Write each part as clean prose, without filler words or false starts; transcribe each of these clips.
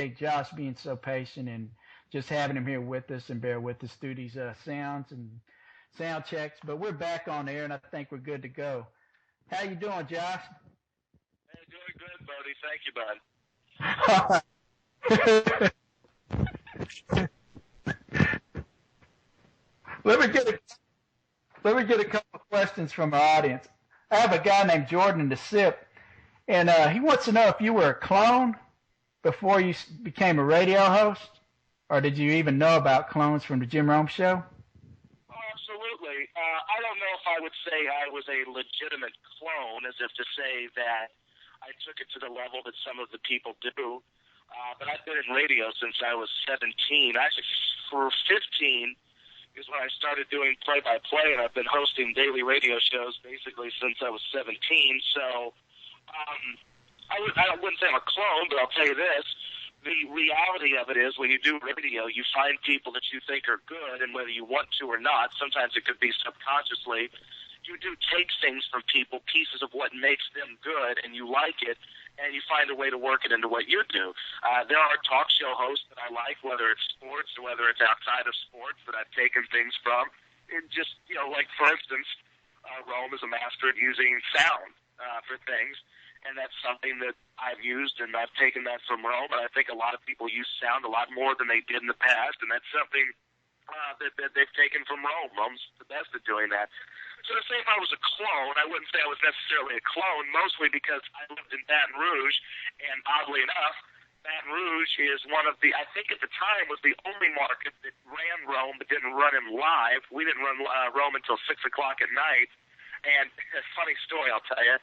appreciate Josh being so patient and just having him here with us and bear with us through these sounds and sound checks. But we're back on air, and I think we're good to go. How you doing, Josh? Hey, doing good, buddy. Thank you, bud. Let me get a couple of questions from our audience. I have a guy named Jordan in the SIP, and he wants to know if you were a clone before you became a radio host, or did you even know about clones from the Jim Rome Show? Oh, absolutely. I don't know if I would say I was a legitimate clone, as if to say that I took it to the level that some of the people do. But I've been in radio since I was 17. Actually, for 15 is when I started doing play-by-play, and I've been hosting daily radio shows basically since I was 17. So I wouldn't say I'm a clone, but I'll tell you this. The reality of it is when you do radio, you find people that you think are good, and whether you want to or not, sometimes it could be subconsciously, you do take things from people, pieces of what makes them good, and you like it, and you find a way to work it into what you do. There are talk show hosts that I like, whether it's sports or whether it's outside of sports, that I've taken things from. And just, like, for instance, Rome is a master at using sound for things, and that's something that I've used, and I've taken that from Rome, and I think a lot of people use sound a lot more than they did in the past, and that's something that they've taken from Rome. Rome's the best at doing that. So to say if I was a clone, I wouldn't say I was necessarily a clone, mostly because I lived in Baton Rouge, and oddly enough, Baton Rouge is one of the, I think at the time, was the only market that ran Rome but didn't run him live. We didn't run Rome until 6 o'clock at night. And a funny story, I'll tell you.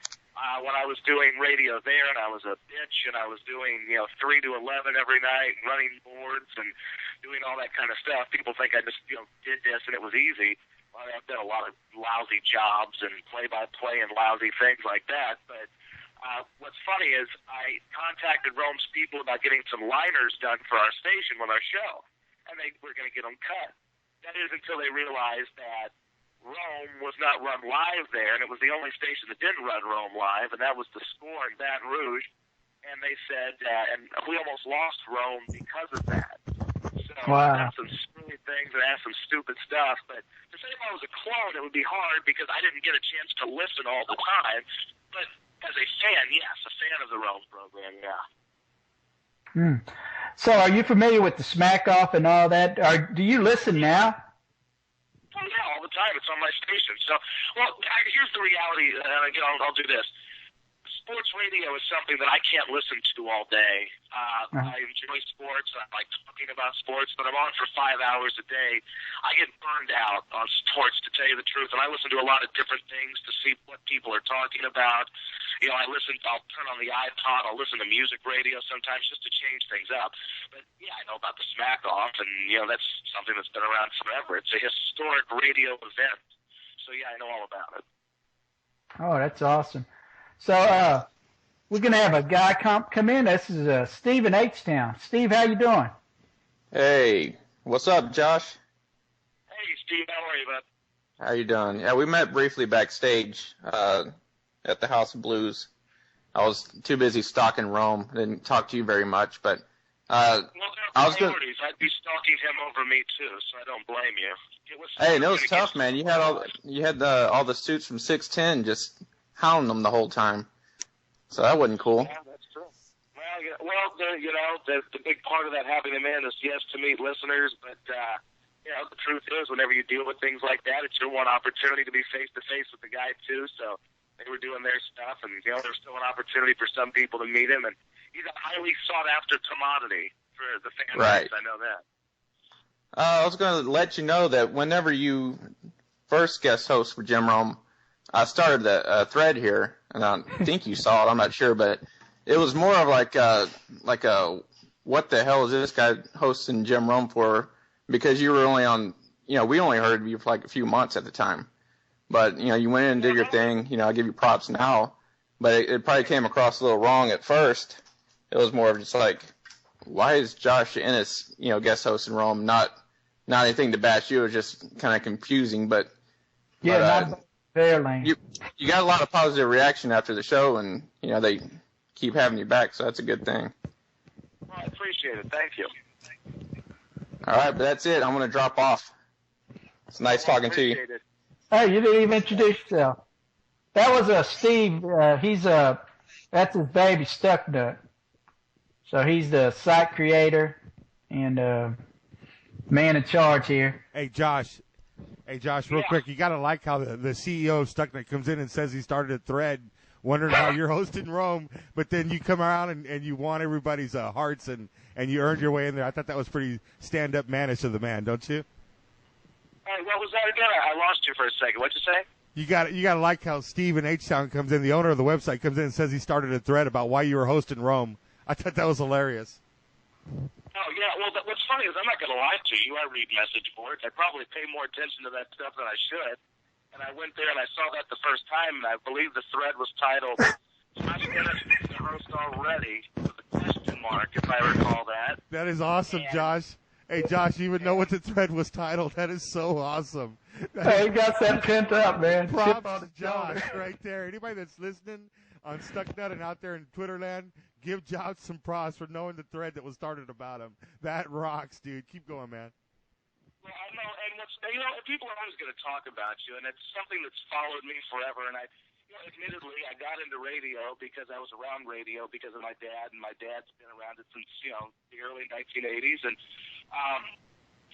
When I was doing radio there, and I was a bitch, and I was doing, 3 to 11 every night, and running boards and doing all that kind of stuff, people think I just, did this and it was easy. Well, I've done a lot of lousy jobs and play-by-play and lousy things like that. But what's funny is I contacted Rome's people about getting some liners done for our station with our show, and they were going to get them cut. That is until they realized that Rome was not run live there, and it was the only station that didn't run Rome live, and that was the Score in Baton Rouge. And they said, and we almost lost Rome because of that. So I did some silly things and asked some stupid stuff. But to say if I was a clone, it would be hard because I didn't get a chance to listen all the time. But as a fan, yes, a fan of the Rome program, yeah. So are you familiar with the Smack Off and all that? Or do you listen now? Oh, yeah, all the time. It's on my station. So, here's the reality, and I'll do this. Sports radio is something that I can't listen to all day. I enjoy sports. I like talking about sports, but I'm on for 5 hours a day. I get burned out on sports, to tell you the truth, and I listen to a lot of different things to see what people are talking about. I'll turn on the iPod. I'll listen to music radio sometimes just to change things up. But, yeah, I know about the Smack Off, and, that's something that's been around forever. It's a historic radio event. So, yeah, I know all about it. Oh, that's awesome. So we're going to have a guy come in. This is Steve in H-Town. Steve, how you doing? Hey, what's up, Josh? Hey, Steve, how are you, bud? How you doing? Yeah, we met briefly backstage at the House of Blues. I was too busy stalking Rome. Didn't talk to you very much, but I was good. I'd be stalking him over me too, so I don't blame you. It was tough, man. You had all the suits from 610 just hounding them the whole time, so that wasn't cool. Yeah, that's true. The big part of that having him in is yes to meet listeners, but the truth is, whenever you deal with things like that, it's your one opportunity to be face to face with the guy too. So they were doing their stuff, and there's still an opportunity for some people to meet him, and he's a highly sought after commodity for the fan base. I know that. I was going to let you know that whenever you first guest host for Jim Rome, I started a thread here, and I think you saw it. I'm not sure, but it was more of like a what the hell is this guy hosting Jim Rome for? Because you were only on, we only heard of you for like a few months at the time, but you went in and did your thing. I give you props now, but it probably came across a little wrong at first. It was more of just like, why is Josh Ennis, guest hosting Rome? Not anything to bash you. It was just kind of confusing, but not fair lane. You got a lot of positive reaction after the show, and they keep having you back, so that's a good thing. Well, I appreciate it. Thank you. All right, but that's it. I'm going to drop off. It's nice talking to you. It. Hey, you didn't even introduce yourself. That was Steve. That's his baby, Stucknut. So he's the site creator and man in charge here. Hey, Josh, real quick, you got to like how the CEO of Stucknut comes in and says he started a thread wondering how you're hosting Rome, but then you come around and you won everybody's hearts and you earned your way in there. I thought that was pretty stand-up mannish of the man, don't you? Hey, what was that again? I lost you for a second. What'd you say? You got to like how Steve in H-Town comes in, the owner of the website comes in and says he started a thread about why you were hosting Rome. I thought that was hilarious. Oh, yeah. Well, what's funny is I'm not going to lie to you. I read message boards. I probably pay more attention to that stuff than I should. And I went there and I saw that the first time, and I believe the thread was titled, Josh Dennis is the host already, with a question mark, if I recall that. That is awesome, Josh. Hey, Josh, you even know what the thread was titled. That is so awesome. Hey, he got that pent up, man. Props to Josh right there. Anybody that's listening on Stucknut and out there in Twitterland, give Josh some props for knowing the thread that was started about him. That rocks, dude. Keep going, man. Well, I know, and people are always going to talk about you, and it's something that's followed me forever. And admittedly, I got into radio because I was around radio because of my dad, and my dad's been around it since the early 1980s, and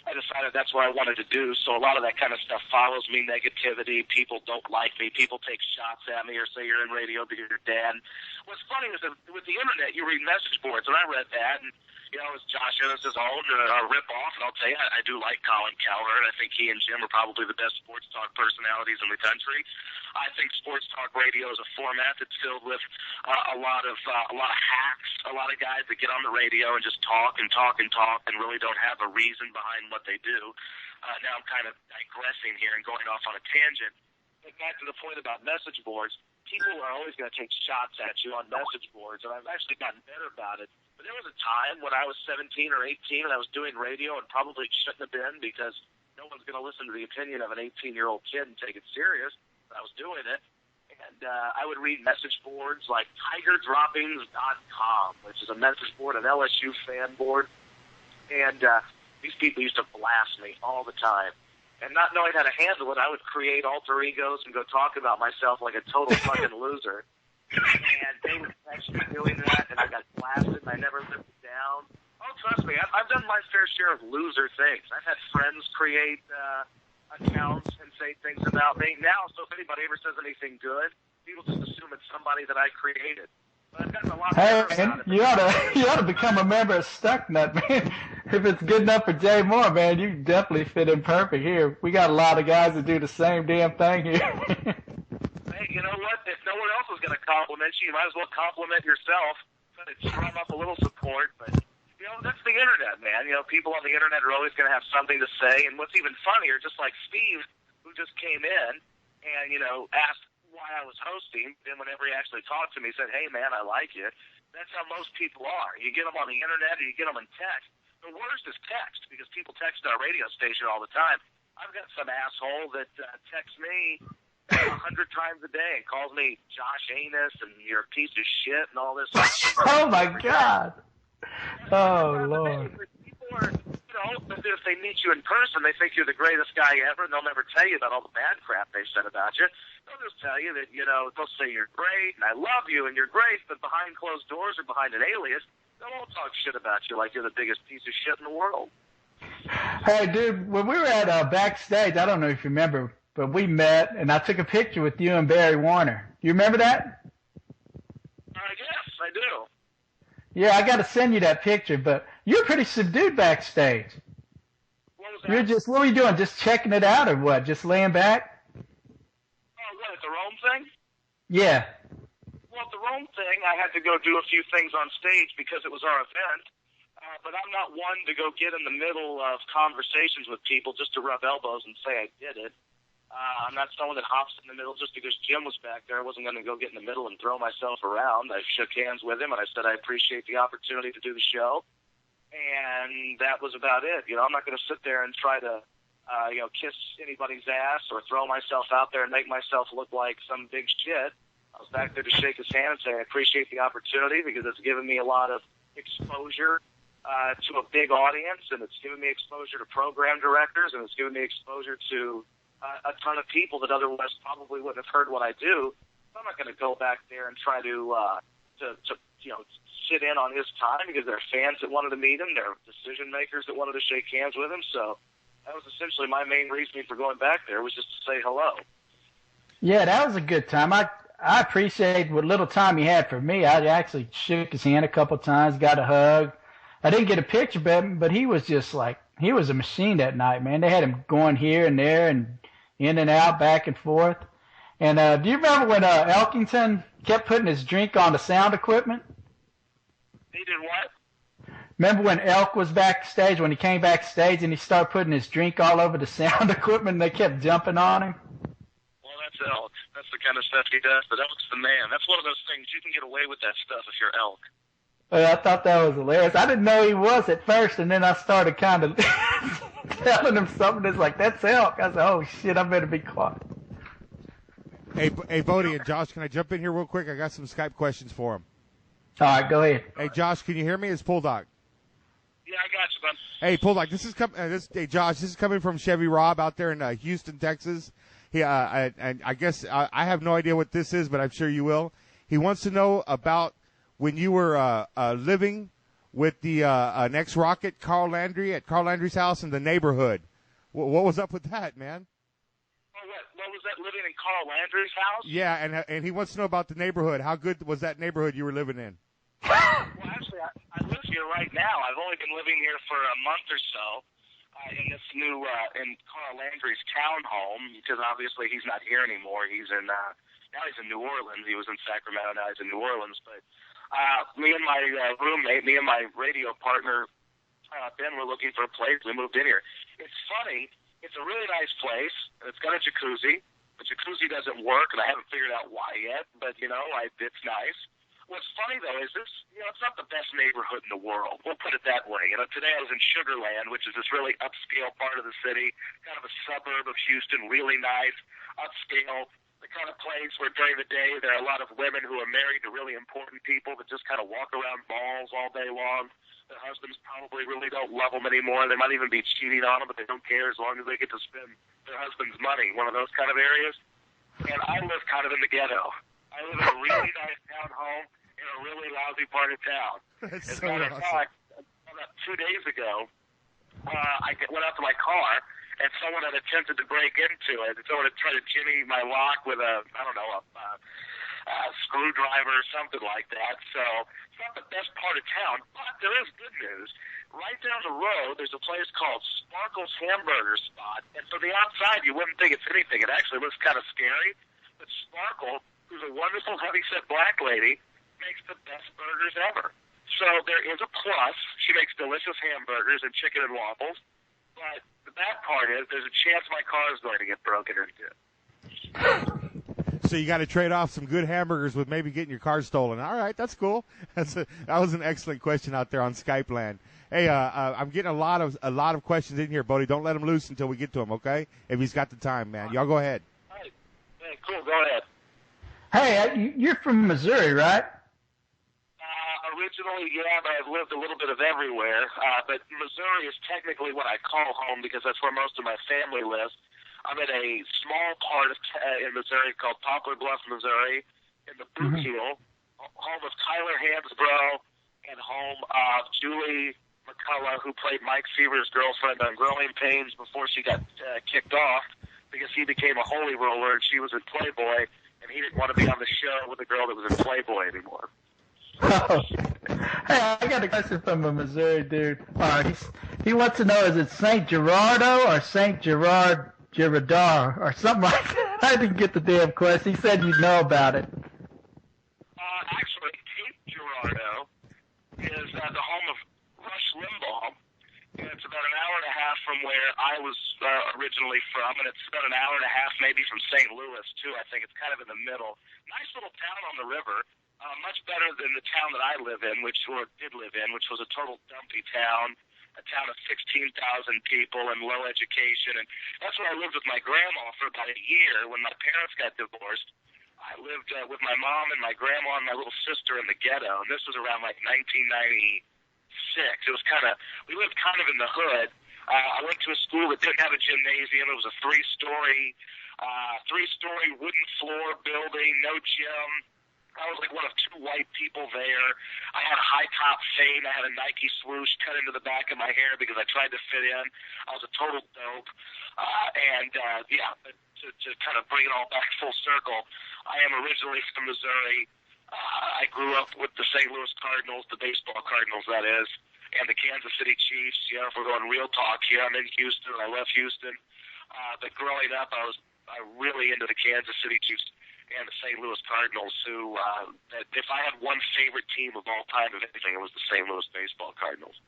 I decided that's what I wanted to do. So a lot of that kind of stuff follows me. Negativity, people don't like me, people take shots at me, or say you're in radio because you're dad. What's funny is that with the internet, you read message boards, and I read that, and it's Josh Ennis' own rip off, and I'll tell you, I do like Colin Cowherd. I think he and Jim are probably the best sports talk personalities in the country. I think sports talk radio is a format that's filled with a lot of hacks, a lot of guys that get on the radio and just talk and talk and talk and really don't have a reason behind what they do. Now I'm kind of digressing here and going off on a tangent. But back to the point about message boards, people are always going to take shots at you on message boards, and I've actually gotten better about it. But there was a time when I was 17 or 18 and I was doing radio and probably shouldn't have been because no one's going to listen to the opinion of an 18-year-old kid and take it serious. But I was doing it. And I would read message boards like TigerDroppings.com, which is a message board, an LSU fan board. And these people used to blast me all the time. And not knowing how to handle it, I would create alter egos and go talk about myself like a total fucking loser. And they were actually doing that, and I got blasted, and I never lived it down. Oh, trust me, I've done my fair share of loser things. I've had friends create accounts and say things about me. Now, so if anybody ever says anything good, people just assume it's somebody that I created. But I've gotten a lot better about it. You ought to become a member of Stucknut, man. If it's good enough for Jay Moore, man, you definitely fit in perfect here. We got a lot of guys that do the same damn thing here. Hey, you know what? If no one else is going to compliment you, you might as well compliment yourself. Try to drum up a little support, but that's the internet, man. People on the internet are always going to have something to say, and what's even funnier, just like Steve, who just came in and asked why I was hosting, and whenever he actually talked to me, he said, "Hey, man, I like you." That's how most people are. You get them on the internet, or you get them in text. The worst is text because people text our radio station all the time. I've got some asshole that texts me 100 times a day and calls me Josh Anus and you're a piece of shit and all this. Oh my God! Oh Lord! People are, if they meet you in person, they think you're the greatest guy ever, and they'll never tell you about all the bad crap they've said about you. They'll just tell you that they'll say you're great and I love you and you're great, but behind closed doors or behind an alias, they'll all talk shit about you like you're the biggest piece of shit in the world. Hey, dude, when we were at backstage, I don't know if you remember, but we met, and I took a picture with you and Barry Warner. You remember that? Yes, I do. Yeah, I got to send you that picture, but you're pretty subdued backstage. What was that? What were you doing? Just checking it out or what? Just laying back? Oh, what, at the Rome thing? Yeah. Well, at the Rome thing, I had to go do a few things on stage because it was our event. But I'm not one to go get in the middle of conversations with people just to rub elbows and say I did it. I'm not someone that hops in the middle just because Jim was back there. I wasn't going to go get in the middle and throw myself around. I shook hands with him, and I said I appreciate the opportunity to do the show. And that was about it. I'm not going to sit there and try to, kiss anybody's ass or throw myself out there and make myself look like some big shit. I was back there to shake his hand and say I appreciate the opportunity because it's given me a lot of exposure to a big audience, and it's given me exposure to program directors, and it's given me exposure to a ton of people that otherwise probably wouldn't have heard what I do. I'm not going to go back there and try to sit in on his time, because there are fans that wanted to meet him, there are decision makers that wanted to shake hands with him. So that was essentially my main reasoning for going back there, was just to say hello. Yeah, that was a good time. I appreciate what little time he had for me. I actually shook his hand a couple times, got a hug. I didn't get a picture of him, but he was just like, he was a machine that night, man. They had him going here and there and in and out, back and forth. And do you remember when Elkington kept putting his drink on the sound equipment? He did what? Remember when Elk was backstage, when he came backstage and he started putting his drink all over the sound equipment and they kept jumping on him? Well, that's Elk. That's the kind of stuff he does, but Elk's the man. That's one of those things, you can get away with that stuff if you're Elk. Well, I thought that was hilarious. I didn't know he was at first, and then I started kind of telling him something that's like, that's Elk. I said, oh, shit, I better be quiet. Hey, Bodie and Josh, can I jump in here real quick? I got some Skype questions for him. All right, go ahead. Hey, Josh, can you hear me? It's Bulldog. Yeah, I got you, bud. Hey, Bulldog, hey, Josh, this is coming from Chevy Rob out there in Houston, Texas. And I guess I have no idea what this is, but I'm sure you will. He wants to know about when you were living with the an ex-Rocket, Carl Landry, at Carl Landry's house in the neighborhood. What was up with that, man? What was that, living in Carl Landry's house? Yeah, and he wants to know about the neighborhood. How good was that neighborhood you were living in? Well, actually, I live here right now. I've only been living here for a month or so in this new in Carl Landry's townhome, because obviously he's not here anymore. He's in now he's in New Orleans. He was in Sacramento. Now he's in New Orleans. But me and my roommate, me and my radio partner, Ben, were looking for a place. We moved in here. It's funny. It's a really nice place. It's got a jacuzzi. The jacuzzi doesn't work, and I haven't figured out why yet. But it's nice. What's funny, though, is this, it's not the best neighborhood in the world. We'll put it that way. Today I was in Sugar Land, which is this really upscale part of the city, kind of a suburb of Houston, really nice, upscale, the kind of place where during the day there are a lot of women who are married to really important people that just kind of walk around malls all day long. Their husbands probably really don't love them anymore. They might even be cheating on them, but they don't care as long as they get to spend their husband's money, one of those kind of areas. And I live kind of in the ghetto. I live in a really nice townhome in a really lousy part of town. That's As so a matter of awesome. fact, about 2 days ago, I went out to my car, and someone had attempted to break into it. Someone had tried to jimmy my lock with a screwdriver or something like that. So it's not the best part of town, but there is good news. Right down the road, there's a place called Sparkle's Hamburger Spot. And from the outside, you wouldn't think it's anything. It actually looks kind of scary. But Sparkle, who's a wonderful heavyset black lady, makes the best burgers ever. So there is a plus. She makes delicious hamburgers and chicken and waffles. But the bad part is there's a chance my car is going to get broken into. So you got to trade off some good hamburgers with maybe getting your car stolen. All right, that's cool. That was an excellent question out there on Skype land. Hey, I'm getting a lot of questions in here, Bodie. Don't let him loose until we get to him, okay? If he's got the time, man. Y'all go ahead. All right. Hey, cool. Go ahead. Hey, you're from Missouri, right? Originally, yeah, but I've lived a little bit of everywhere. But Missouri is technically what I call home because that's where most of my family lives. I'm in a small part of in Missouri called Poplar Bluff, Missouri, in the Boot Heel, home of Tyler Hansbrough and home of Julie McCullough, who played Mike Seaver's girlfriend on Growing Pains before she got kicked off because he became a holy roller and she was in Playboy, and he didn't want to be on the show with a girl that was in Playboy anymore. Oh. Hey, I got a question from a Missouri dude. He wants to know, is it St. Gerardo or St. Girardot or something like that? I didn't get the damn question. He said you'd know about it. Actually, Cape Girardeau is the home of Rush Limbaugh, and it's about an hour and a half from where I was originally from, and it's about an hour and a half maybe from St. Louis, too. I think it's kind of in the middle. Nice little town on the river. Much better than the town that I live in, which was a total dumpy town, a town of 16,000 people and low education. And that's where I lived with my grandma for about a year when my parents got divorced. I lived with my mom and my grandma and my little sister in the ghetto, and this was around like 1996 It was we lived kind of in the hood. I went to a school that didn't have a gymnasium. It was a three-story wooden floor building, no gym. I was like one of two white people there. I had a high-top fade. I had a Nike swoosh cut into the back of my hair because I tried to fit in. I was a total dope. To kind of bring it all back full circle, I am originally from Missouri. I grew up with the St. Louis Cardinals, the baseball Cardinals, that is, and the Kansas City Chiefs. You know, if we're going real talk here, I'm in Houston. I love Houston. But growing up, I was really into the Kansas City Chiefs and the St. Louis Cardinals, who, if I had one favorite team of all time, if anything, it was the St. Louis baseball Cardinals.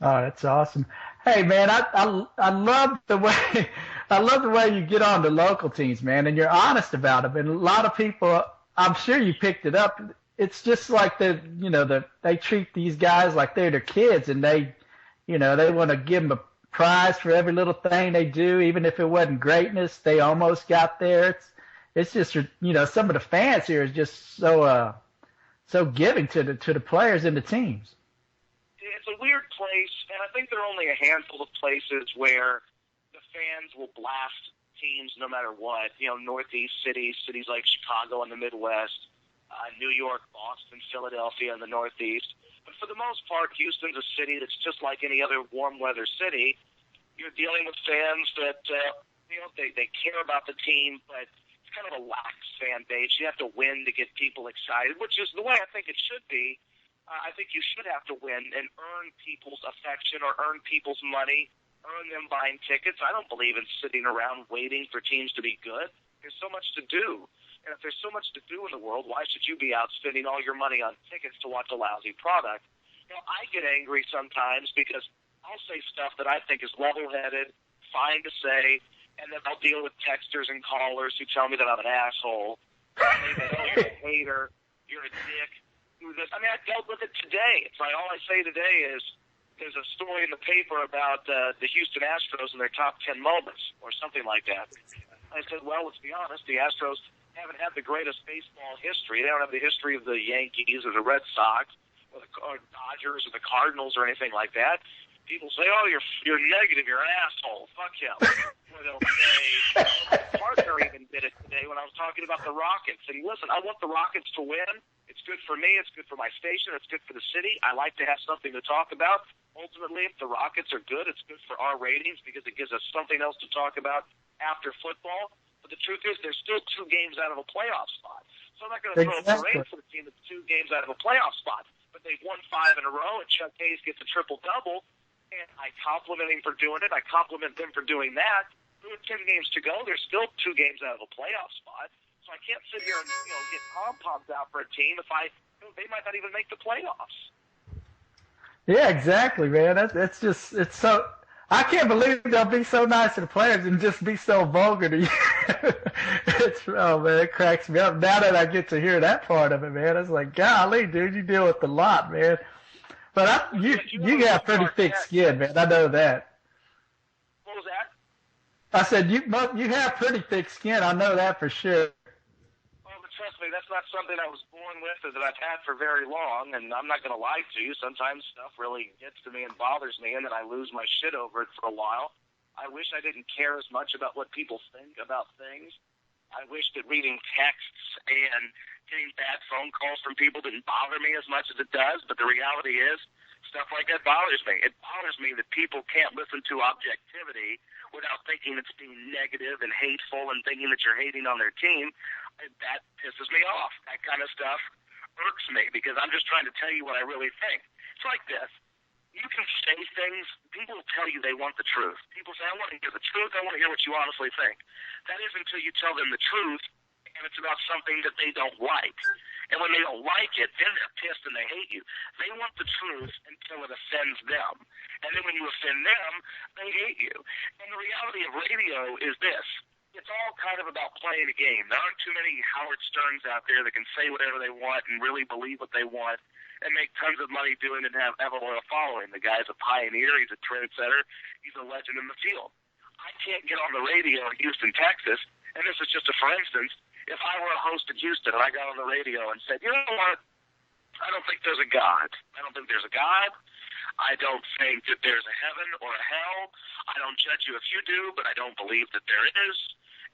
Oh, that's awesome. Hey, man, I love the way you get on the local teams, man, and you're honest about it. And a lot of people, I'm sure you picked it up. It's just like they treat these guys like they're their kids, and they want to give them a prize for every little thing they do, even if it wasn't greatness. They almost got there. It's just, some of the fans here is just so giving to the players and the teams. It's a weird place, and I think there are only a handful of places where the fans will blast teams no matter what. Northeast cities like Chicago in the Midwest, New York, Boston, Philadelphia in the Northeast. But for the most part, Houston's a city that's just like any other warm weather city. You're dealing with fans that they care about the team, but it's kind of a lax fan base. You have to win to get people excited, which is the way I think it should be. I think you should have to win and earn people's affection or earn people's money, earn them buying tickets. I don't believe in sitting around waiting for teams to be good. There's so much to do. And if there's so much to do in the world, why should you be out spending all your money on tickets to watch a lousy product? I get angry sometimes because I'll say stuff that I think is level-headed, fine to say, and then I'll deal with texters and callers who tell me that I'm an asshole. Say that, oh, you're a hater, you're a dick. I dealt with it today. It's like all I say today is there's a story in the paper about the Houston Astros and their top 10 moments or something like that. I said, well, let's be honest, the Astros haven't had the greatest baseball history. They don't have the history of the Yankees or the Red Sox or the Dodgers or the Cardinals or anything like that. People say, oh, you're negative, you're an asshole, fuck him. Or they'll say, my partner even did it today when I was talking about the Rockets. And listen, I want the Rockets to win. It's good for me. It's good for my station. It's good for the city. I like to have something to talk about. Ultimately, if the Rockets are good, it's good for our ratings because it gives us something else to talk about after football. But the truth is, they're still 2 games out of a playoff spot. So I'm not going to throw a parade for the team that's 2 games out of a playoff spot. But they've won 5 in a row, and Chuck Hayes gets a triple-double. And I compliment him for doing it. I compliment them for doing that. With 10 games to go, they're still 2 games out of a playoff spot. So I can't sit here and get pom-poms out for a team if they might not even make the playoffs. Yeah, exactly, man. It's so. I can't believe they'll be so nice to the players and just be so vulgar to you. It cracks me up. Now that I get to hear that part of it, man, it's like, golly, dude, you deal with a lot, man. But you got pretty thick skin, man. I know that. What was that? I said you have pretty thick skin. I know that for sure. Trust me, that's not something I was born with or that I've had for very long, and I'm not going to lie to you. Sometimes stuff really gets to me and bothers me, and then I lose my shit over it for a while. I wish I didn't care as much about what people think about things. I wish that reading texts and getting bad phone calls from people didn't bother me as much as it does, but the reality is stuff like that bothers me. It bothers me that people can't listen to objectivity without thinking it's being negative and hateful and thinking that you're hating on their team. That pisses me off. That kind of stuff irks me because I'm just trying to tell you what I really think. It's like this. You can say things. People will tell you they want the truth. People say, I want to hear the truth. I want to hear what you honestly think. That is until you tell them the truth and it's about something that they don't like. And when they don't like it, then they're pissed and they hate you. They want the truth until it offends them. And then when you offend them, they hate you. And the reality of radio is this. It's all kind of about playing a game. There aren't too many Howard Sterns out there that can say whatever they want and really believe what they want and make tons of money doing it and have a loyal following. The guy's a pioneer. He's a trendsetter. He's a legend in the field. I can't get on the radio in Houston, Texas, and this is just a for instance. If I were a host in Houston and I got on the radio and said, you know what, I don't think there's a God. I don't think there's a God. I don't think that there's a heaven or a hell. I don't judge you if you do, but I don't believe that there is.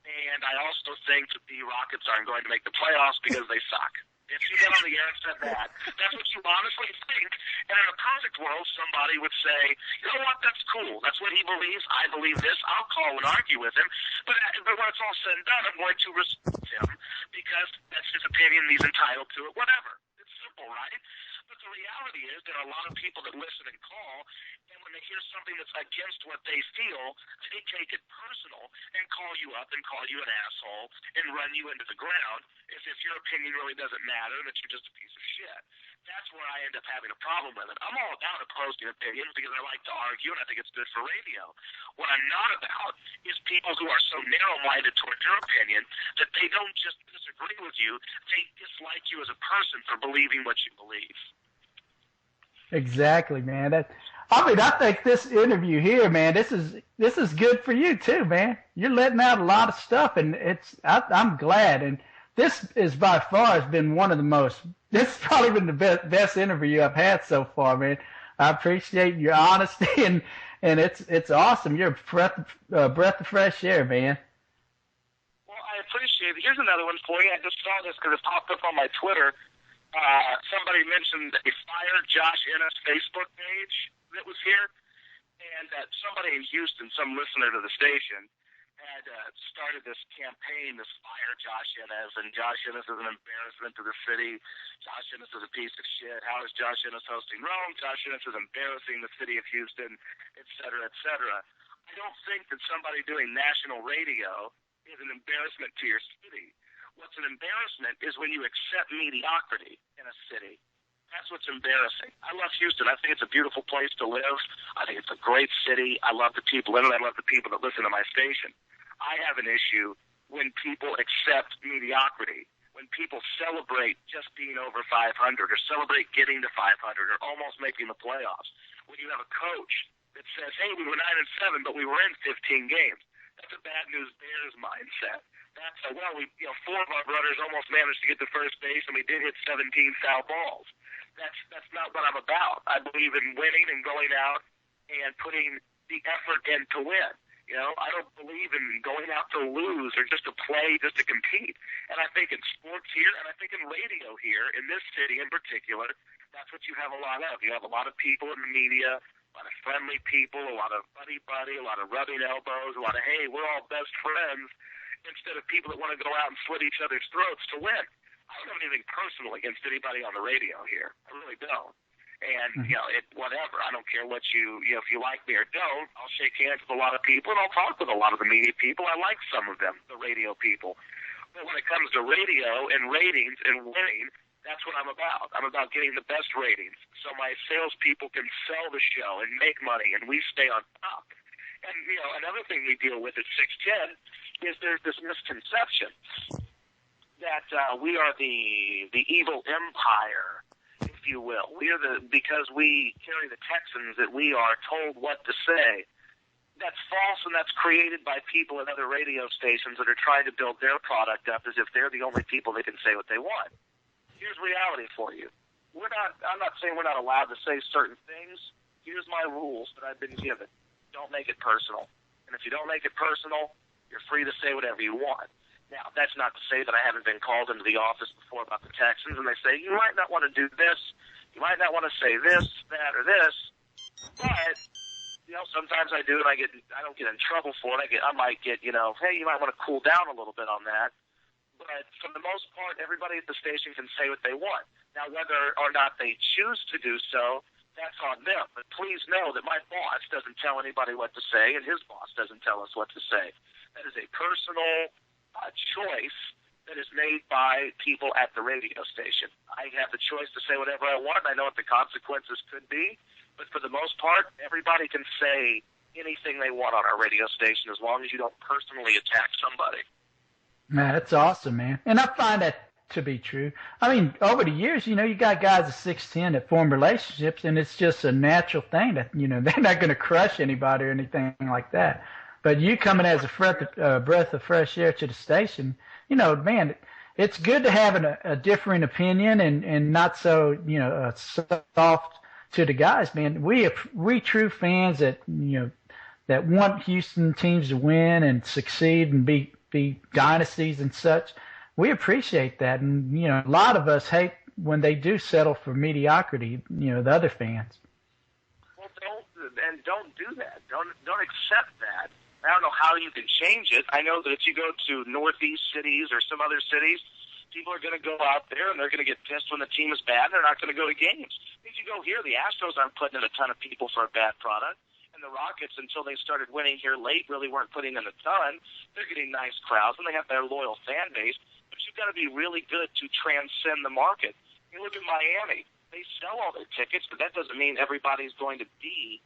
And I also think that the Rockets aren't going to make the playoffs because they suck. If you get on the air and said that, that's what you honestly think. And in a perfect world, somebody would say, you know what, that's cool. That's what he believes. I believe this. I'll call and argue with him. But when it's all said and done, I'm going to respect him because that's his opinion and he's entitled to it, whatever. It's simple, right? But the reality is there are a lot of people that listen and call, and when they hear something that's against what they feel, they take it personal and call you up and call you an asshole and run you into the ground as if your opinion really doesn't matter and that you're just a piece of shit. That's where I end up having a problem with it. I'm all about opposing opinions because I like to argue and I think it's good for radio. What I'm not about is people who are so narrow-minded toward your opinion that they don't just disagree with you, they dislike you as a person for believing what you believe. Exactly, man. I think this interview here, man, this is good for you too, man. You're letting out a lot of stuff, and I'm glad. And this is by far has been one of the most. This has probably been the best interview I've had so far, man. I appreciate your honesty, and it's awesome. You're a breath of fresh air, man. Well, I appreciate it. Here's another one for you. I just saw this because it popped up on my Twitter. Somebody mentioned a Fire Josh Ennis Facebook page that was here, and somebody in Houston, some listener to the station, had started this campaign, this Fire Josh Ennis, and Josh Ennis is an embarrassment to the city. Josh Ennis is a piece of shit. How is Josh Ennis hosting Rome? Josh Ennis is embarrassing the city of Houston, et cetera, et cetera. I don't think that somebody doing national radio is an embarrassment to your city. What's an embarrassment is when you accept mediocrity in a city. That's what's embarrassing. I love Houston. I think it's a beautiful place to live. I think it's a great city. I love the people in it. I love the people that listen to my station. I have an issue when people accept mediocrity, when people celebrate just being over 500 or celebrate getting to 500 or almost making the playoffs. When you have a coach that says, hey, we were 9-7, but we were in 15 games. That's a bad news Bears mindset. That's four of our brothers almost managed to get to first base, and we did hit 17 foul balls. That's not what I'm about. I believe in winning and going out and putting the effort in to win. I don't believe in going out to lose or just to play, just to compete. And I think in sports here, and I think in radio here, in this city in particular, that's what you have a lot of. You have a lot of people in the media, a lot of friendly people, a lot of buddy-buddy, a lot of rubbing elbows, a lot of, hey, we're all best friends, instead of people that want to go out and slit each other's throats to win. I don't have anything personal against anybody on the radio here. I really don't. And, whatever. I don't care what if you like me or don't, I'll shake hands with a lot of people and I'll talk with a lot of the media people. I like some of them, the radio people. But when it comes to radio and ratings and winning, that's what I'm about. I'm about getting the best ratings so my salespeople can sell the show and make money and we stay on top. And, another thing we deal with at 610 is there's this misconception that we are the evil empire, if you will. Because we carry the Texans, that we are told what to say. That's false, and that's created by people at other radio stations that are trying to build their product up as if they're the only people that can say what they want. Here's reality for you. I'm not saying we're not allowed to say certain things. Here's my rules that I've been given. Don't make it personal. And if you don't make it personal, you're free to say whatever you want. Now, that's not to say that I haven't been called into the office before about the Texans, and they say, you might not want to do this, you might not want to say this, that, or this, but, sometimes I do, and I don't get in trouble for it. I might get, hey, you might want to cool down a little bit on that. But for the most part, everybody at the station can say what they want. Now, whether or not they choose to do so, that's on them. But please know that my boss doesn't tell anybody what to say, and his boss doesn't tell us what to say. That is a personal choice that is made by people at the radio station. I have the choice to say whatever I want. I know what the consequences could be, but for the most part, everybody can say anything they want on our radio station as long as you don't personally attack somebody. Man, that's awesome, man. And I find that to be true. I mean, over the years, you got guys at 6'10" that form relationships, and it's just a natural thing that, they're not going to crush anybody or anything like that. But you coming as a breath of fresh air to the station, man, it's good to have a differing opinion and not so, soft to the guys, man. We true fans that, that want Houston teams to win and succeed and be dynasties and such. We appreciate that. And, a lot of us hate when they do settle for mediocrity, the other fans. Well, don't do that. Don't accept that. I don't know how you can change it. I know that if you go to northeast cities or some other cities, people are going to go out there and they're going to get pissed when the team is bad and they're not going to go to games. If you go here, the Astros aren't putting in a ton of people for a bad product. And the Rockets, until they started winning here late, really weren't putting in a ton. They're getting nice crowds and they have their loyal fan base. But you've got to be really good to transcend the market. You look at Miami. They sell all their tickets, but that doesn't mean everybody's going to be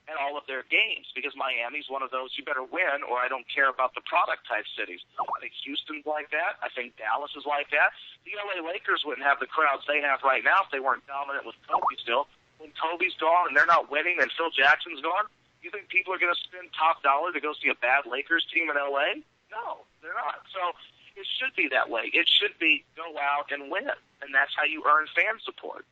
at all of their games, because Miami's one of those you better win or I don't care about the product type cities. I think Houston's like that. I think Dallas is like that. The LA Lakers wouldn't have the crowds they have right now if they weren't dominant with Kobe still. When Kobe's gone and they're not winning and Phil Jackson's gone, you think people are going to spend top dollar to go see a bad Lakers team in LA? No, they're not. So it should be that way. It should be go out and win, and that's how you earn fan support.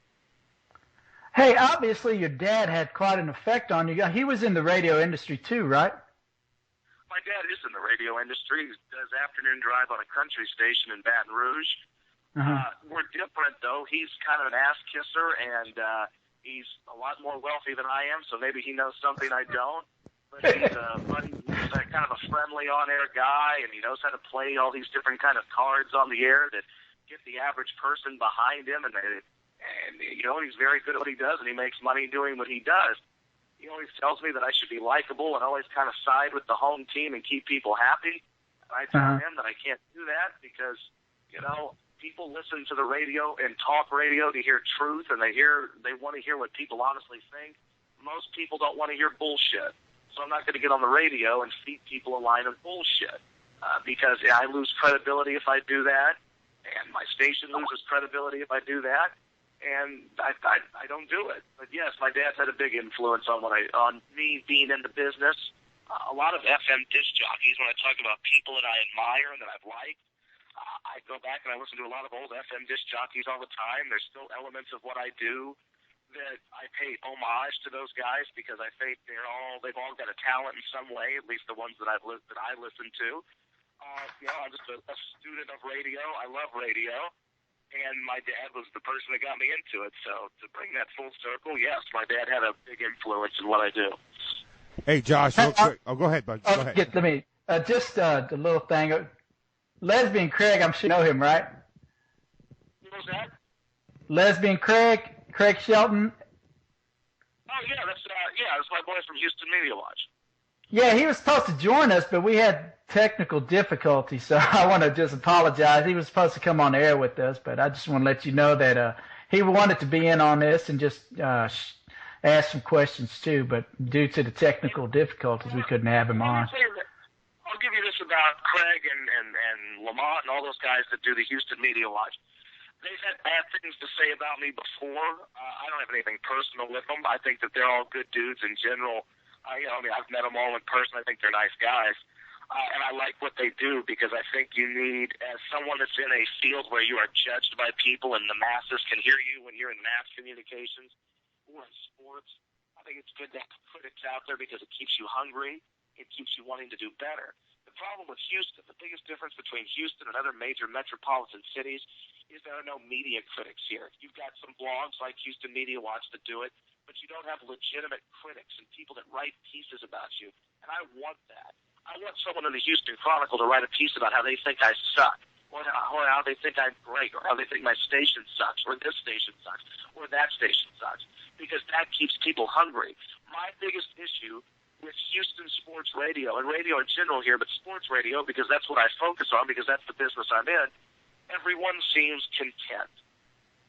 Hey, obviously your dad had quite an effect on you. He was in the radio industry too, right? My dad is in the radio industry. He does afternoon drive on a country station in Baton Rouge. We're different, though. He's kind of an ass kisser, and he's a lot more wealthy than I am, so maybe he knows something I don't. But he's kind of a friendly on-air guy, and he knows how to play all these different kind of cards on the air that get the average person behind him, and he's very good at what he does, and he makes money doing what he does. He always tells me that I should be likable and always kind of side with the home team and keep people happy. And I tell him that I can't do that because, people listen to the radio and talk radio to hear truth, and they want to hear what people honestly think. Most people don't want to hear bullshit. So I'm not going to get on the radio and feed people a line of bullshit because I lose credibility if I do that, and my station loses credibility if I do that. And I don't do it. But yes, my dad's had a big influence on me being in the business. A lot of FM disc jockeys, when I talk about people that I admire and that I've liked, I go back and I listen to a lot of old FM disc jockeys all the time. There's still elements of what I do that I pay homage to those guys because I think they've all got a talent in some way, at least the ones that I listen to. I'm just a student of radio. I love radio. And my dad was the person that got me into it. So to bring that full circle, yes, my dad had a big influence in what I do. Hey, Josh, real quick. Go ahead, bud. Go ahead. Just the little thing. Lesbian Craig, I'm sure you know him, right? What was that? Lesbian Craig Shelton. Oh, yeah, that's my boy from Houston Media Watch. Yeah, he was supposed to join us, but we had technical difficulties, so I want to just apologize. He was supposed to come on air with us, but I just want to let you know that he wanted to be in on this and just ask some questions too, but due to the technical difficulties, we couldn't have him on. I'll give you this about Craig and Lamont and all those guys that do the Houston Media Watch. They've had bad things to say about me before. I don't have anything personal with them. I think that they're all good dudes in general. I've met them all in person. I think they're nice guys. And I like what they do because I think you need, as someone that's in a field where you are judged by people and the masses can hear you when you're in mass communications or in sports, I think it's good to have critics out there because it keeps you hungry. It keeps you wanting to do better. The problem with Houston, the biggest difference between Houston and other major metropolitan cities is there are no media critics here. You've got some blogs like Houston Media Watch that do it, but you don't have legitimate critics and people that write pieces about you. And I want that. I want someone in the Houston Chronicle to write a piece about how they think I suck, or how they think I'm great, or how they think my station sucks, or this station sucks, or that station sucks, because that keeps people hungry. My biggest issue with Houston sports radio, and radio in general here, but sports radio, because that's what I focus on, because that's the business I'm in, everyone seems content.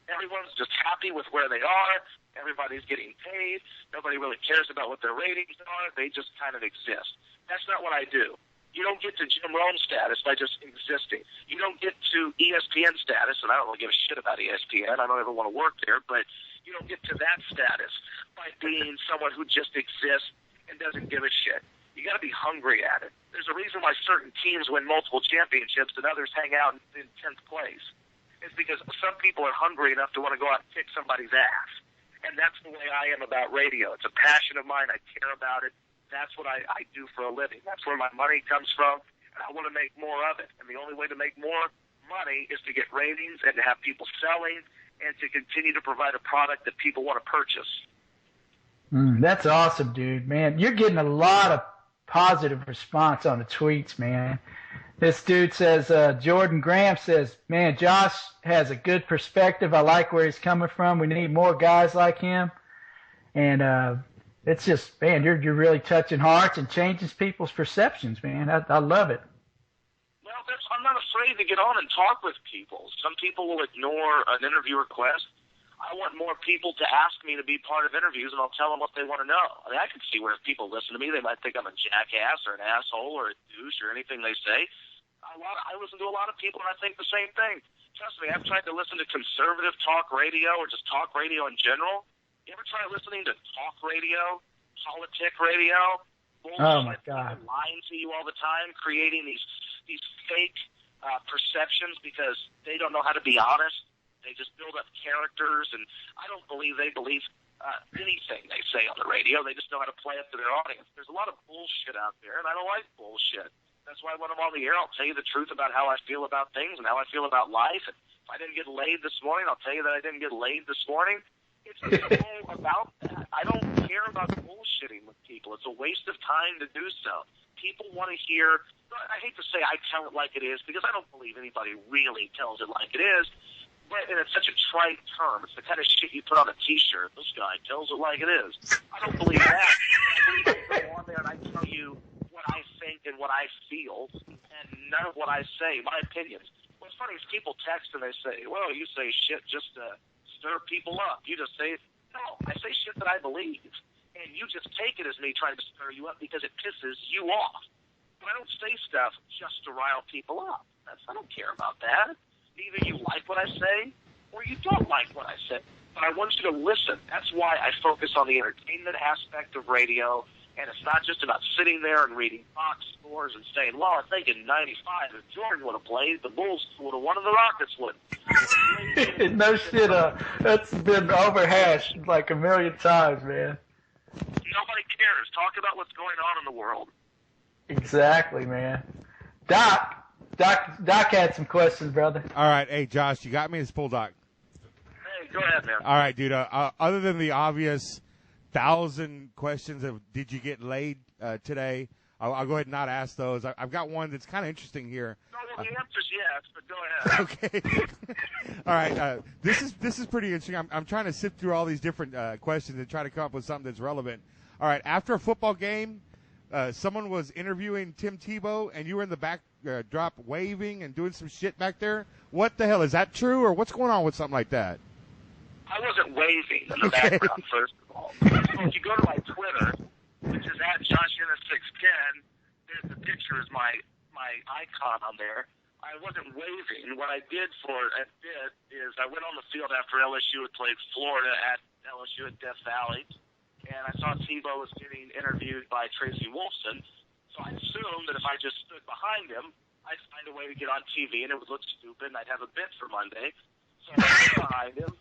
Everyone's just happy with where they are. Everybody's getting paid. Nobody really cares about what their ratings are. They just kind of exist. That's not what I do. You don't get to Jim Rome status by just existing. You don't get to ESPN status, and I don't really give a shit about ESPN. I don't ever want to work there, but you don't get to that status by being someone who just exists and doesn't give a shit. You got to be hungry at it. There's a reason why certain teams win multiple championships and others hang out in 10th place. It's because some people are hungry enough to want to go out and kick somebody's ass. And that's the way I am about radio. It's a passion of mine. I care about it. That's what I do for a living. That's where my money comes from. And I want to make more of it. And the only way to make more money is to get ratings and to have people selling and to continue to provide a product that people want to purchase. That's awesome, dude. Man, you're getting a lot of positive response on the tweets, man. This dude says, Jordan Graham says, man, Josh has a good perspective. I like where he's coming from. We need more guys like him. And it's just, man, you're really touching hearts and changing people's perceptions, man. I love it. Well, I'm not afraid to get on and talk with people. Some people will ignore an interview request. I want more people to ask me to be part of interviews, and I'll tell them what they want to know. I mean, I can see where if people listen to me, they might think I'm a jackass or an asshole or a douche or anything they say. I listen to a lot of people, and I think the same thing. Trust me, I've tried to listen to conservative talk radio or just talk radio in general. You ever try listening to talk radio, politic radio? Bullshit, oh, my God. Lying to you all the time, creating these fake perceptions because they don't know how to be honest. They just build up characters, and I don't believe they believe anything they say on the radio. They just know how to play it to their audience. There's a lot of bullshit out there, and I don't like bullshit. That's why when I'm on the air, I'll tell you the truth about how I feel about things and how I feel about life. And if I didn't get laid this morning, I'll tell you that I didn't get laid this morning. It's all about that. I don't care about bullshitting with people. It's a waste of time to do so. People want to hear, I hate to say I tell it like it is because I don't believe anybody really tells it like it is. And it's such a trite term. It's the kind of shit you put on a T-shirt. This guy tells it like it is. I don't believe that. I believe I go on there and I tell you what I think and what I feel, and none of what I say, my opinions. What's funny is people text and they say, well, you say shit just to stir people up. You just say, no, I say shit that I believe. And you just take it as me trying to stir you up because it pisses you off. But I don't say stuff just to rile people up. I don't care about that. Either you like what I say or you don't like what I say. But I want you to listen. That's why I focus on the entertainment aspect of radio. And it's not just about sitting there and reading box scores and saying, well, I think in 95, if Jordan would have played, the Bulls would have won and the Rockets would. No shit. That's been overhashed like a million times, man. Nobody cares. Talk about what's going on in the world. Exactly, man. Doc had some questions, brother. All right. Hey, Josh, you got me? It's Bull Doc. Hey, go ahead, man. All right, dude. Other than the obvious 1,000 questions of did you get laid today, I'll go ahead and not ask those. I've got one that's kind of interesting here. No, well, the answer's yes, but go ahead. Okay. All right. This is pretty interesting. I'm trying to sift through all these different questions and try to come up with something that's relevant. All right. After a football game, someone was interviewing Tim Tebow, and you were in the backdrop waving and doing some shit back there. What the hell? Is that true, or what's going on with something like that? I wasn't waving in the background, first of all. So if you go to my Twitter, which is at JoshInna610, there's the picture is my icon on there. I wasn't waving. What I did is I went on the field after LSU had played Florida at LSU at Death Valley, and I saw Tebow was getting interviewed by Tracy Wolfson. So I assumed that if I just stood behind him, I'd find a way to get on TV, and it would look stupid, and I'd have a bit for Monday. So I stood behind him.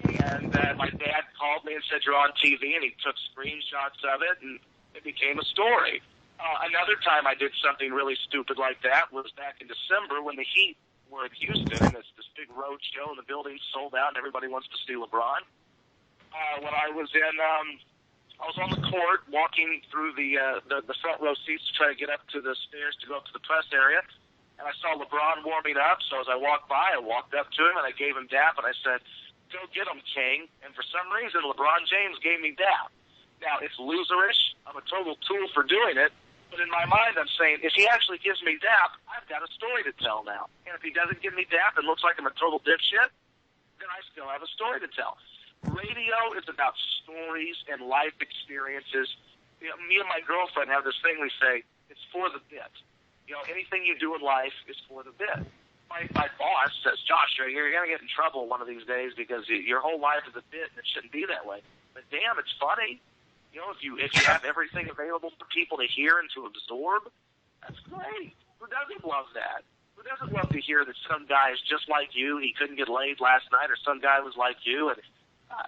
And my dad called me and said, you're on TV, and he took screenshots of it, and it became a story. Another time I did something really stupid like that was back in December when the Heat were in Houston, and it's this big road show, and the building's sold out, and everybody wants to see LeBron. When I was on the court walking through the front row seats to try to get up to the stairs to go up to the press area, and I saw LeBron warming up, so as I walked by, I walked up to him, and I gave him dap, and I said, go get him, King. And for some reason, LeBron James gave me dap. Now, it's loserish. I'm a total tool for doing it. But in my mind, I'm saying, if he actually gives me dap, I've got a story to tell now. And if he doesn't give me dap and looks like I'm a total dipshit, then I still have a story to tell. Radio is about stories and life experiences. You know, me and my girlfriend have this thing we say, it's for the bit. You know, anything you do in life is for the bit. My boss says, Josh, you're going to get in trouble one of these days because your whole life is a bit and it shouldn't be that way. But damn, it's funny. You know, if you have everything available for people to hear and to absorb, that's great. Who doesn't love that? Who doesn't love to hear that some guy is just like you, he couldn't get laid last night, or some guy was like you, and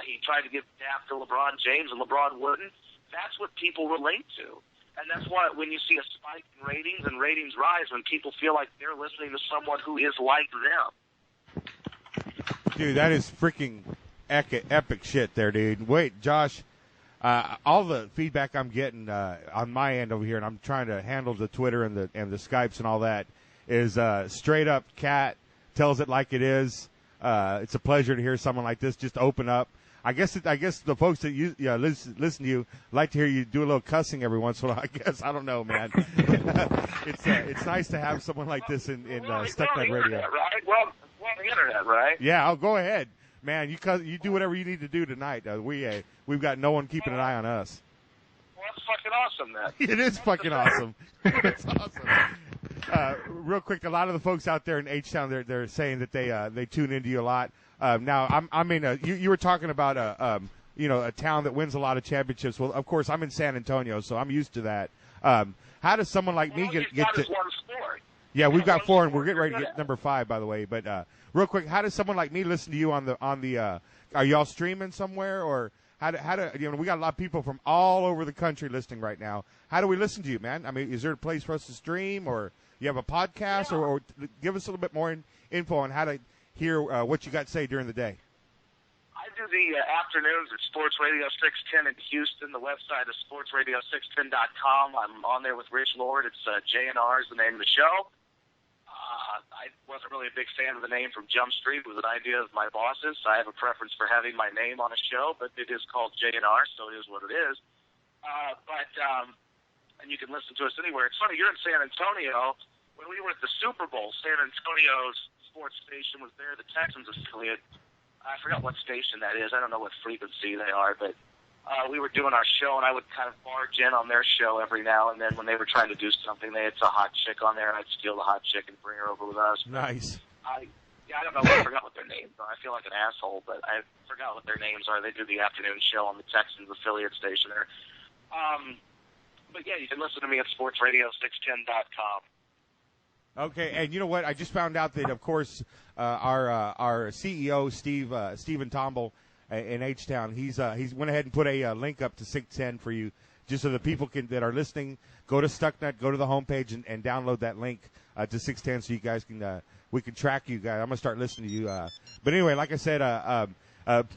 he tried to give dap to LeBron James, and LeBron wouldn't? That's what people relate to. And that's why when you see a spike in ratings and ratings rise, when people feel like they're listening to someone who is like them. Dude, that is freaking epic shit there, dude. Wait, Josh, all the feedback I'm getting on my end over here, and I'm trying to handle the Twitter and the Skypes and all that, is straight up Cat tells it like it is. It's a pleasure to hear someone like this just open up. I guess the folks that listen to you like to hear you do a little cussing every once in a while. I guess I don't know, man. It's nice to have someone like this in Stucknet Radio. Right? Well, the internet, right? Yeah, I'll go ahead, man. You do whatever you need to do tonight. We've got no one keeping an eye on us. Well, that's fucking awesome, then. It is fucking awesome. It's awesome. Real quick, a lot of the folks out there in H-Town, they're saying that they tune into you a lot. Now, you were talking about a town that wins a lot of championships. Well, of course, I'm in San Antonio, so I'm used to that. How does someone like me get to? One sport. Yeah, we've got 4, and we're getting ready to get number 5, by the way. But real quick, how does someone like me listen to you on the? Are y'all streaming somewhere, or how do we got a lot of people from all over the country listening right now? How do we listen to you, man? I mean, is there a place for us to stream, or you have a podcast, or give us a little bit more info on how to hear what you got to say during the day? I do the afternoons at Sports Radio 610 in Houston. The website is sportsradio610.com. I'm on there with Rich Lord. It's JNR is the name of the show. I wasn't really a big fan of the name from Jump Street. It was an idea of my boss's. I have a preference for having my name on a show, but it is called JNR, so it is what it is. And you can listen to us anywhere. It's funny, you're in San Antonio. When we were at the Super Bowl, San Antonio's sports station was there, the Texans affiliate. I forgot what station that is. I don't know what frequency they are, but we were doing our show, and I would kind of barge in on their show every now and then when they were trying to do something. They had a hot chick on there, and I'd steal the hot chick and bring her over with us. Nice. I don't know. I forgot what their names are. I feel like an asshole, but I forgot what their names are. They do the afternoon show on the Texans affiliate station there. But yeah, you can listen to me at sportsradio610.com. Okay, and you know what? I just found out that, of course, our CEO Stephen Tomble in H-Town, he's went ahead and put a link up to 610 for you, just so the people that are listening, go to Stucknet, go to the homepage, and download that link to 610, so you guys can we can track you guys. I'm gonna start listening to you. But anyway, like I said,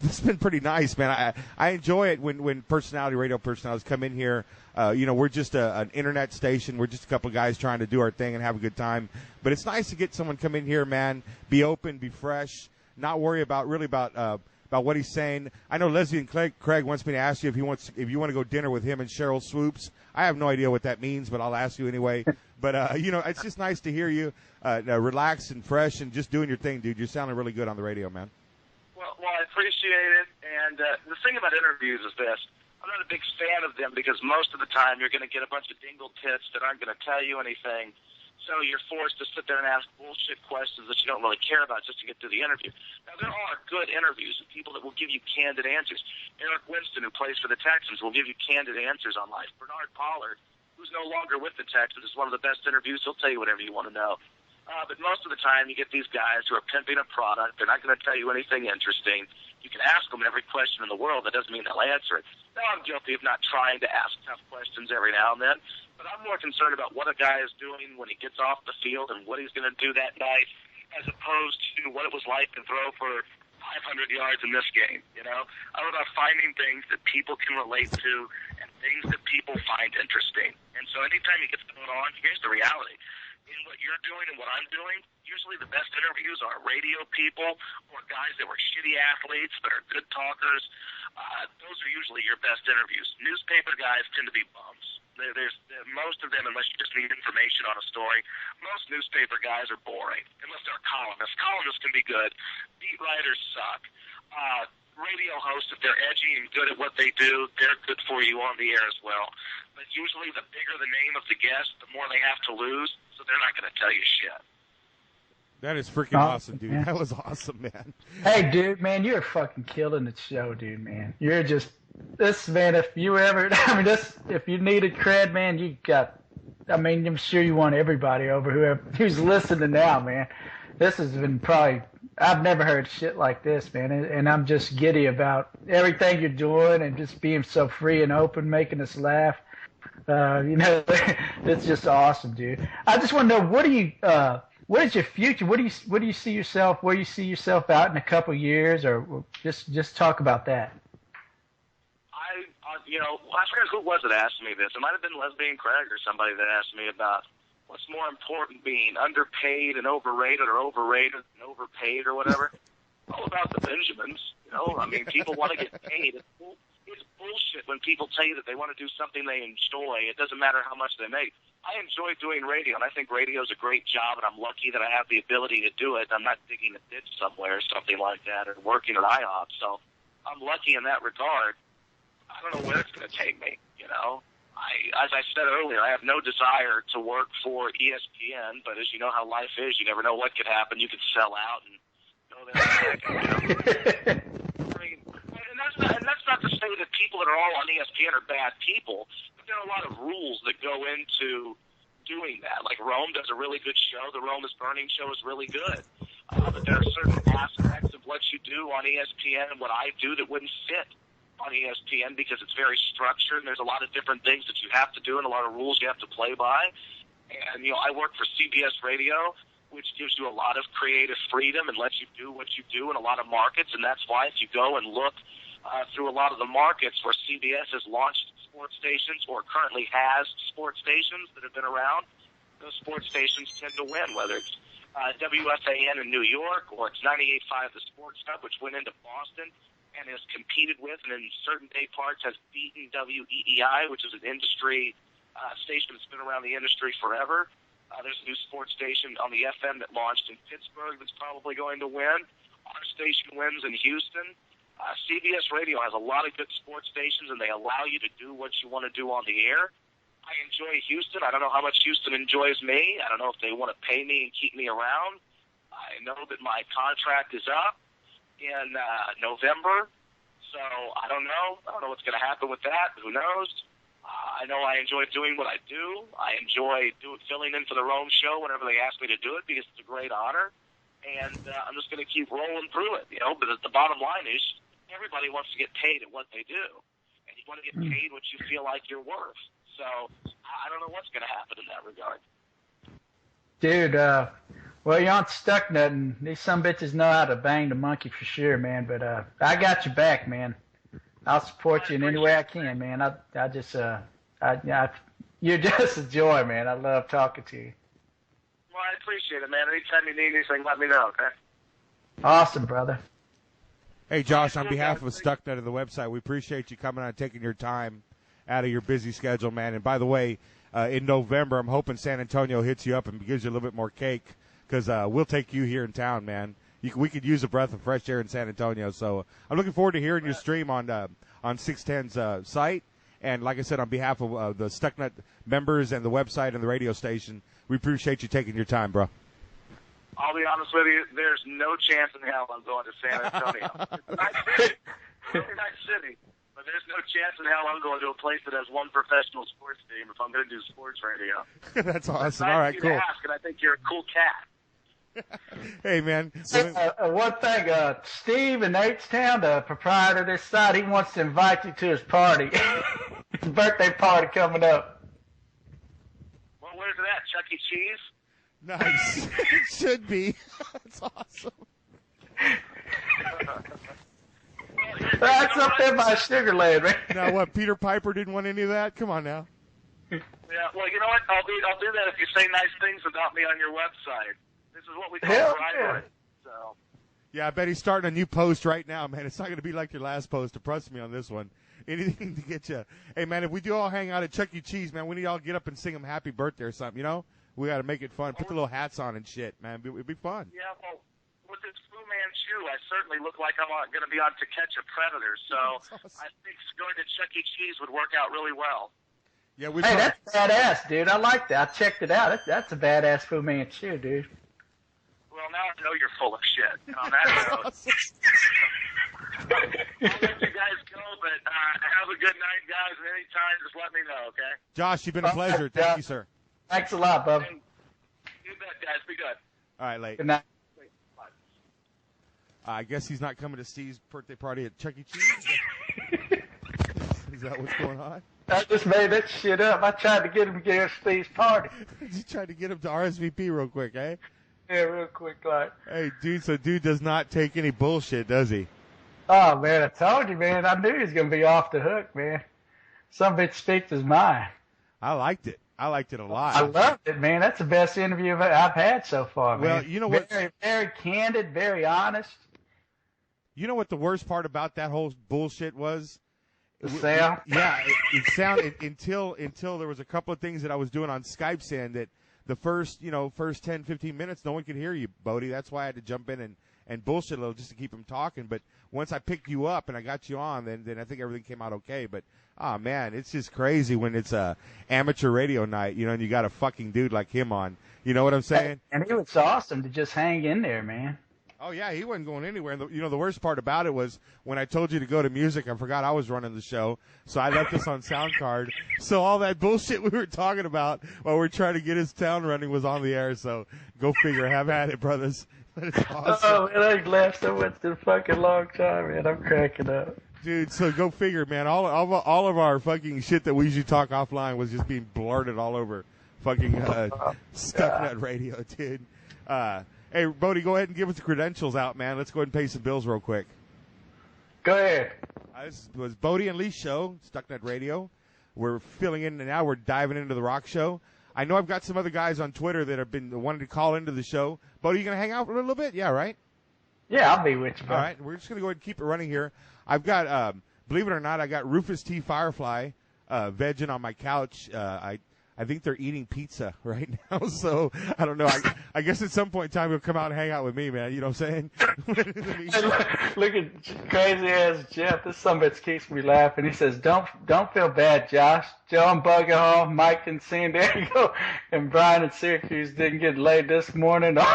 it's been pretty nice, man. I enjoy it when radio personalities come in here. We're just an internet station. We're just a couple of guys trying to do our thing and have a good time. But it's nice to get someone come in here, man, be open, be fresh, not worry about what he's saying. I know Leslie and Craig wants me to ask you if you want to go dinner with him and Cheryl Swoops. I have no idea what that means, but I'll ask you anyway. But it's just nice to hear you relaxed and fresh and just doing your thing, dude. You're sounding really good on the radio, man. Well, I appreciate it. And the thing about interviews is this. I'm not a big fan of them because most of the time you're going to get a bunch of dingle tits that aren't going to tell you anything. So you're forced to sit there and ask bullshit questions that you don't really care about just to get through the interview. Now, there are good interviews with people that will give you candid answers. Eric Winston, who plays for the Texans, will give you candid answers on life. Bernard Pollard, who's no longer with the Texans, is one of the best interviews. He'll tell you whatever you want to know. But most of the time, you get these guys who are pimping a product. They're not going to tell you anything interesting. You can ask them every question in the world. That doesn't mean they'll answer it. Now, I'm guilty of not trying to ask tough questions every now and then, but I'm more concerned about what a guy is doing when he gets off the field and what he's going to do that night, as opposed to what it was like to throw for 500 yards in this game. I'm about finding things that people can relate to and things that people find interesting. And so anytime he gets going on, here's the reality. In what you're doing and what I'm doing, usually the best interviews are radio people or guys that were shitty athletes but are good talkers. Those are usually your best interviews. Newspaper guys tend to be bums. There's most of them, unless you just need information on a story, most newspaper guys are boring, unless they're columnists. Columnists can be good. Beat writers suck. Radio hosts, if they're edgy and good at what they do, they're good for you on the air as well. But usually the bigger the name of the guest, the more they have to lose, so they're not going to tell you shit. That is freaking awesome, dude. Man. That was awesome, man. Hey, dude, man, you're fucking killing the show, dude, man. You're just this, man, if you ever, if you needed cred, man, you got, I'm sure you want everybody over who's listening now, man. This has been probably, I've never heard shit like this, man, and I'm just giddy about everything you're doing and just being so free and open, making us laugh. It's just awesome, dude. I just want to know, what is your future? Where do you see yourself out in a couple of years, or just talk about that? I forget who it was that asked me this. It might have been Lesbian Craig or somebody that asked me about what's more important, being underpaid and overrated, or overrated and overpaid, or whatever. All about the Benjamins. People want to get paid. It's bullshit when people tell you that they want to do something they enjoy. It doesn't matter how much they make. I enjoy doing radio, and I think radio is a great job, and I'm lucky that I have the ability to do it. I'm not digging a ditch somewhere or something like that, or working at IHOP. So I'm lucky in that regard. I don't know where it's going to take me, As I said earlier, I have no desire to work for ESPN, but as you know how life is, you never know what could happen. You could sell out and go there. And that's not to say that people that are all on ESPN are bad people, but there are a lot of rules that go into doing that. Like Rome does a really good show. The Rome is Burning show is really good. But there are certain aspects of what you do on ESPN and what I do that wouldn't fit on ESPN because it's very structured and there's a lot of different things that you have to do and a lot of rules you have to play by. And, I work for CBS Radio, which gives you a lot of creative freedom and lets you do what you do in a lot of markets. And that's why if you go and look through a lot of the markets where CBS has launched sports stations or currently has sports stations that have been around, those sports stations tend to win, whether it's WFAN in New York or it's 98.5 The Sports Hub, which went into Boston and has competed with and in certain day parts has beaten WEEI, which is an industry station that's been around the industry forever. There's a new sports station on the FM that launched in Pittsburgh that's probably going to win. Our station wins in Houston. CBS Radio has a lot of good sports stations, and they allow you to do what you want to do on the air. I enjoy Houston. I don't know how much Houston enjoys me. I don't know if they want to pay me and keep me around. I know that my contract is up in November, so I don't know. I don't know what's going to happen with that. Who knows? I know I enjoy doing what I do. I enjoy filling in for the Rome show whenever they ask me to do it because it's a great honor. And I'm just going to keep rolling through it, But the bottom line is everybody wants to get paid at what they do. And you want to get paid what you feel like you're worth. So I don't know what's going to happen in that regard. Dude, well, you're on Stucknut, and these some bitches know how to bang the monkey for sure, man. But I got your back, man. I'll support you in any way I can, man. You're just a joy, man. I love talking to you. Well, I appreciate it, man. Anytime you need anything, let me know, okay? Awesome, brother. Hey, Josh, on behalf of Stucknut and the website, we appreciate you coming on and taking your time out of your busy schedule, man. And by the way, in November, I'm hoping San Antonio hits you up and gives you a little bit more cake because we'll take you here in town, man. We could use a breath of fresh air in San Antonio. So I'm looking forward to hearing your stream on 610's site. And like I said, on behalf of the Stucknut members and the website and the radio station, we appreciate you taking your time, bro. I'll be honest with you, there's no chance in hell I'm going to San Antonio. It's a nice city, but there's no chance in hell I'm going to a place that has one professional sports team if I'm going to do sports radio. That's awesome. Nice all right, cool. Ask, and I think you're a cool cat. Hey, man. One thing, Steve in H-Town, the proprietor of this site, he wants to invite you to his party. His birthday party coming up. Well, where's it at? Chuck E. Cheese? Nice. It should be. That's awesome. That's up there by Sugarland, right? Now what? Peter Piper didn't want any of that? Come on now. Yeah. Well, you know what? I'll do that if you say nice things about me on your website. This is what we call rivalry. So. Yeah, I bet he's starting a new post right now, man. It's not going to be like your last post. Trust me on this one. Anything to get you. Hey, man, if we do all hang out at Chuck E. Cheese, man, we need to all get up and sing him happy birthday or something, We got to make it fun. Put the little hats on and shit, man. It'd be fun. Yeah, well, with this Fu Manchu, I certainly look like I'm going to be on To Catch a Predator, so awesome. I think going to Chuck E. Cheese would work out really well. Yeah, hey, that's badass, dude. I like that. I checked it out. That's a badass Fu Manchu, dude. Well, now I know you're full of shit. On that note. let you guys go, but have a good night, guys. And anytime, just let me know, okay? Josh, you've been a pleasure. Thank you, sir. Thanks a lot, bub. You bet, guys. Be good. All right, late. Good night. I guess he's not coming to Steve's birthday party at Chuck E. Cheese. Is that what's going on? I just made that shit up. I tried to get him to go to Steve's party. You tried to get him to RSVP real quick, eh? Yeah, real quick, like. Hey, dude, so dude does not take any bullshit, does he? Oh, man, I told you, man. I knew he was going to be off the hook, man. Some bitch speaks his mind. I liked it. I liked it a lot. I loved it, man. That's the best interview I've had so far, man. Well, you know what? Very, very candid, very honest. You know what the worst part about that whole bullshit was? The sound? Yeah, it sounded until there was a couple of things that I was doing on Skype saying that the first 10, 15 minutes, no one could hear you, Bodie. That's why I had to jump in and bullshit a little just to keep him talking. But once I picked you up and I got you on, then I think everything came out okay. But, oh, man, it's just crazy when it's a amateur radio night, and you got a fucking dude like him on. You know what I'm saying? And it was awesome to just hang in there, man. Oh, yeah, he wasn't going anywhere. And the worst part about it was when I told you to go to music, I forgot I was running the show, so I left this on sound card. So all that bullshit we were talking about while we were trying to get his town running was on the air, so go figure. Have at it, brothers. It's awesome. Oh, man, I laughed so much in a fucking long time, man. I'm cracking up. Dude, so go figure, man. All of our fucking shit that we usually talk offline was just being blurted all over fucking Stucknut Radio, dude. Hey, Bodie, go ahead and give us the credentials out, man. Let's go ahead and pay some bills real quick. Go ahead. This was Bodie and Lee's show, Stucknut Radio. We're filling in now. We're diving into the rock show. I know I've got some other guys on Twitter that have been wanting to call into the show. Bodie, you going to hang out for a little bit? Yeah, right? Yeah, I'll be with you, bro. All right, we're just going to go ahead and keep it running here. I've got, believe it or not, I got Rufus T. Firefly vegging on my couch. I think they're eating pizza right now, so I don't know. I guess at some point in time he'll come out and hang out with me, man. You know what I'm saying? Look at crazy ass Jeff. This sumbitch keeps me laughing. He says, "Don't feel bad, Josh. Joe in Bugahaw, Mike in San Diego, and Brian in Syracuse didn't get laid this morning or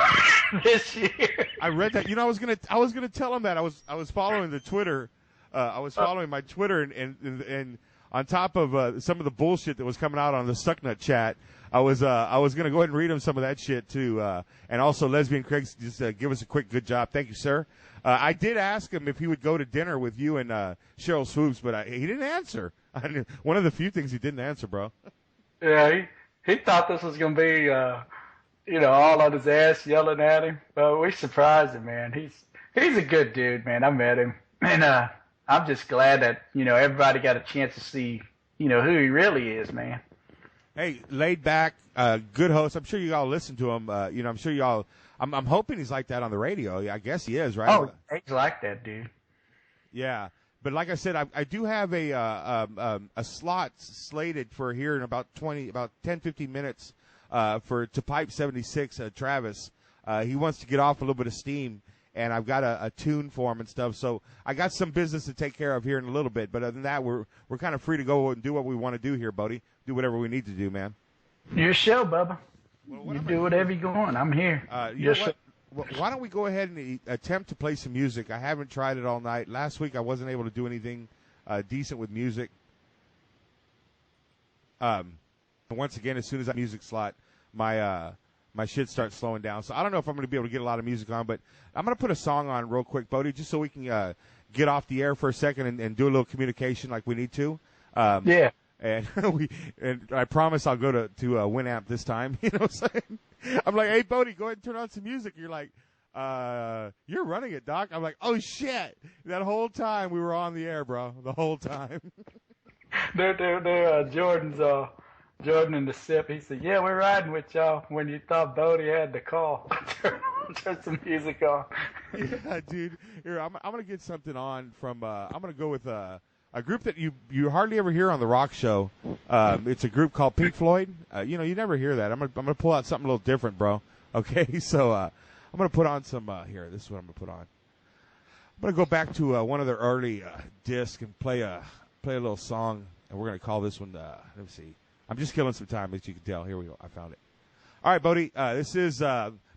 this year." I read that. I was gonna tell him that. I was following the Twitter. I was following my Twitter and on top of some of the bullshit that was coming out on the Stucknut chat, I was going to go ahead and read him some of that shit too. And also, Lesbian Craig, just give us a quick good job. Thank you, sir. I did ask him if he would go to dinner with you and Cheryl Swoops, but he didn't answer. One of the few things he didn't answer, bro. Yeah, he thought this was going to be, all on his ass yelling at him. But we surprised him, man. He's a good dude, man. I met him. And, I'm just glad that, everybody got a chance to see, who he really is, man. Hey, laid back, good host. I'm sure you all listen to him. I'm sure you all, I'm hoping he's like that on the radio. I guess he is, right? Oh, he's like that, dude. Yeah. But like I said, I do have a slot slated for here in about 10, 15 minutes, to Pipe 76, Travis. He wants to get off a little bit of steam. And I've got a tune for him and stuff. So I got some business to take care of here in a little bit. But other than that, we're kind of free to go and do what we want to do here, Bodie. Do whatever we need to do, man. Your show, Bubba. You do whatever you want. I'm here. Why don't we go ahead and attempt to play some music? I haven't tried it all night. Last week I wasn't able to do anything decent with music. Once again, as soon as that music slot, my shit starts slowing down. So I don't know if I'm going to be able to get a lot of music on, but I'm going to put a song on real quick, Bodie, just so we can get off the air for a second and do a little communication like we need to. Yeah. And I promise I'll go to Winamp this time. You know what I'm saying? I'm like, hey, Bodie, go ahead and turn on some music. You're like, you're running it, Doc. I'm like, oh, shit. That whole time we were on the air, bro. The whole time. Jordan and the Sip, he said, "Yeah, we're riding with y'all when you thought Bodie had the call." Turn some music on. Yeah, dude. Here, I'm going to get something on from, I'm going to go with a group that you hardly ever hear on the rock show. It's a group called Pink Floyd. You never hear that. I'm going to pull out something a little different, bro. Okay, so I'm going to put on some, here, this is what I'm going to put on. I'm going to go back to one of their early discs and play a little song, and we're going to call this one, let me see. I'm just killing some time, as you can tell. Here we go. I found it. All right, Bodie. This is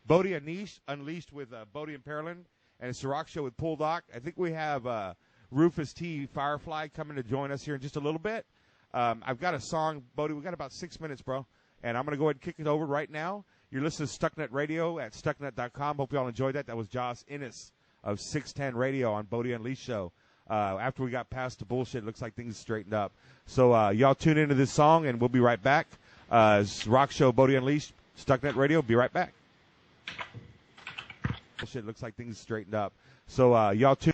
Bodie Unleashed with BoatieNPearland. and it's the Rock Show with Pool Doc. I think we have Rufus T. Firefly coming to join us here in just a little bit. I've got a song, Bodie. We got about 6 minutes, bro, and I'm going to go ahead and kick it over right now. You're listening to StuckNet Radio at StuckNet.com. Hope you all enjoyed that. That was Josh Innes of 610 Radio on Bodie Unleashed Show. After we got past the bullshit, it looks like things straightened up. So y'all tune into this song, and we'll be right back. It's Rock Show, Bodie Unleashed, StuckNet Radio. Be right back. Bullshit, looks like things straightened up. So y'all tune